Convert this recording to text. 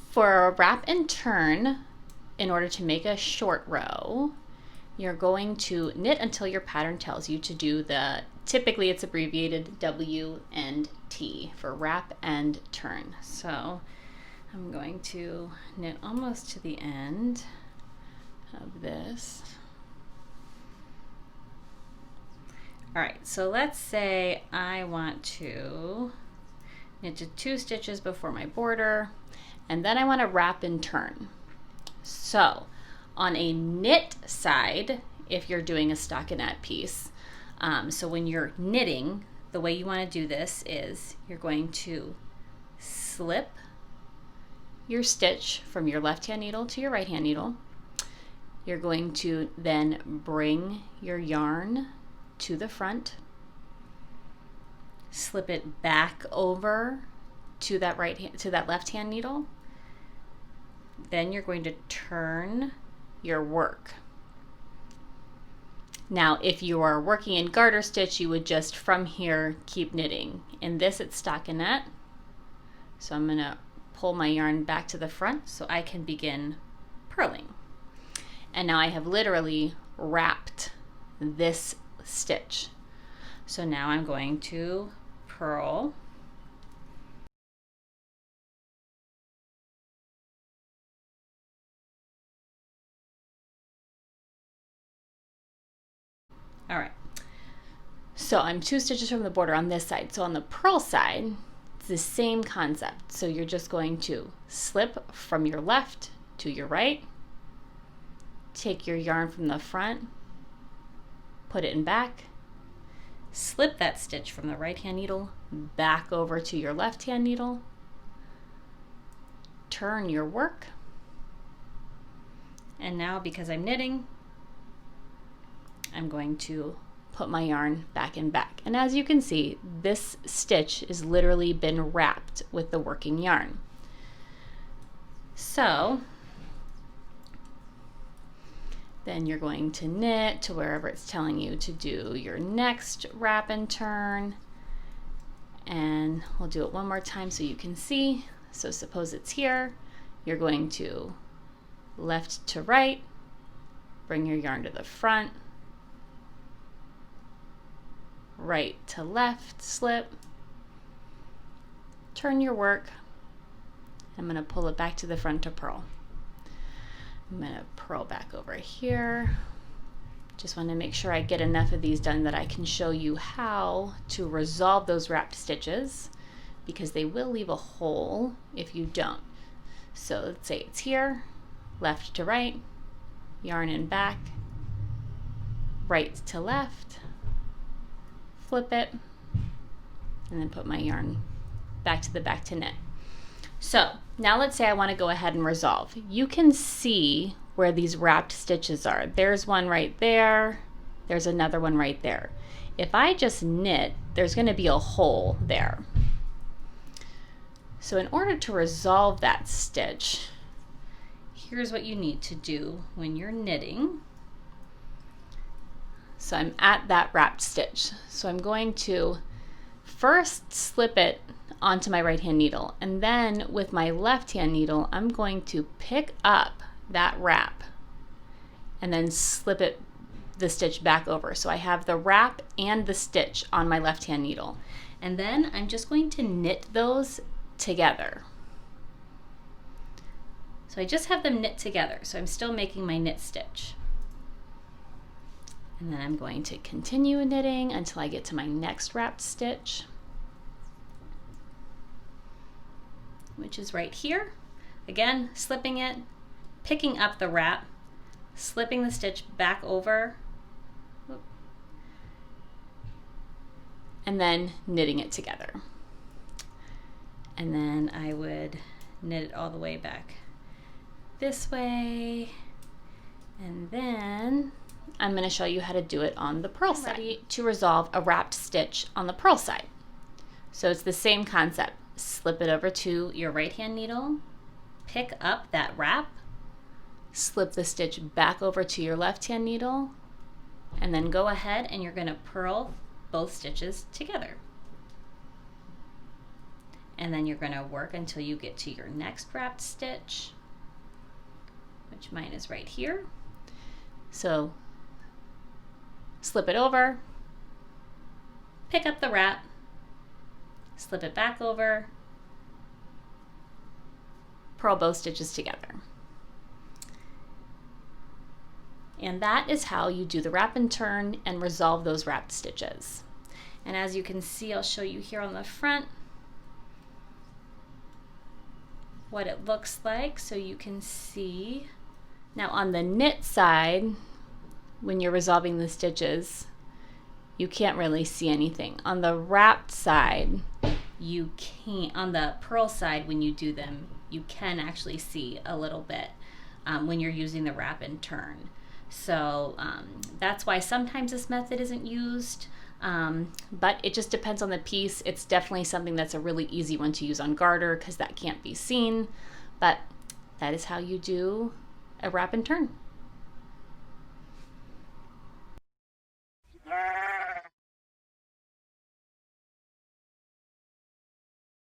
For a wrap and turn, in order to make a short row, you're going to knit until your pattern tells you to do the, typically it's abbreviated W and T for wrap and turn. So I'm going to knit almost to the end of this. All right, so let's say I want to knit to 2 stitches before my border, and then I want to wrap and turn. So on a knit side, if you're doing a stockinette piece, so when you're knitting, the way you want to do this is you're going to slip your stitch from your left hand needle to your right hand needle. You're going to then bring your yarn to the front, slip it back over to that left hand needle. Then you're going to turn your work. Now, if you are working in garter stitch, you would just from here keep knitting. In this, it's stockinette. So I'm going to pull my yarn back to the front so I can begin purling. And now I have literally wrapped this stitch. So now I'm going to purl. All right, so I'm 2 stitches from the border on this side. So on the purl side, it's the same concept. So you're just going to slip from your left to your right, take your yarn from the front, put it in back, slip that stitch from the right hand needle back over to your left hand needle, turn your work, and now because I'm knitting, I'm going to put my yarn back and back. And as you can see, this stitch has literally been wrapped with the working yarn. So then you're going to knit to wherever it's telling you to do your next wrap and turn. And we'll do it one more time so you can see. So suppose it's here, you're going to left to right, bring your yarn to the front, right to left, slip, turn your work. I'm going to pull it back to the front to purl. I'm going to purl back over here. Just want to make sure I get enough of these done that I can show you how to resolve those wrapped stitches, because they will leave a hole if you don't. So let's say it's here, left to right, yarn in back, right to left, flip it, and then put my yarn back to the back to knit. So now let's say I want to go ahead and resolve. You can see where these wrapped stitches are. There's one right there, there's another one right there. If I just knit, there's going to be a hole there. So in order to resolve that stitch, here's what you need to do when you're knitting. So I'm at that wrapped stitch. So I'm going to first slip it onto my right hand needle, and then with my left hand needle I'm going to pick up that wrap and then slip the stitch back over. So I have the wrap and the stitch on my left hand needle, and then I'm just going to knit those together. So I just have them knit together, so I'm still making my knit stitch. And then I'm going to continue knitting until I get to my next wrapped stitch, which is right here. Again, slipping it, picking up the wrap, slipping the stitch back over, and then knitting it together. And then I would knit it all the way back this way, and then I'm going to show you how to do it on the purl side. Ready to resolve a wrapped stitch on the purl side. So it's the same concept. Slip it over to your right hand needle, pick up that wrap, slip the stitch back over to your left hand needle, And then go ahead and you're going to purl both stitches together. And then you're going to work until you get to your next wrapped stitch, which mine is right here. So slip it over, pick up the wrap, slip it back over, purl both stitches together. And that is how you do the wrap and turn and resolve those wrapped stitches. And as you can see, I'll show you here on the front what it looks like, so you can see. Now on the knit side, when you're resolving the stitches, you can't really see anything. On the wrapped side, you can't. On the purl side, when you do them, you can actually see a little bit when you're using the wrap and turn. So that's why sometimes this method isn't used, but it just depends on the piece. It's definitely something that's a really easy one to use on garter because that can't be seen, but that is how you do a wrap and turn.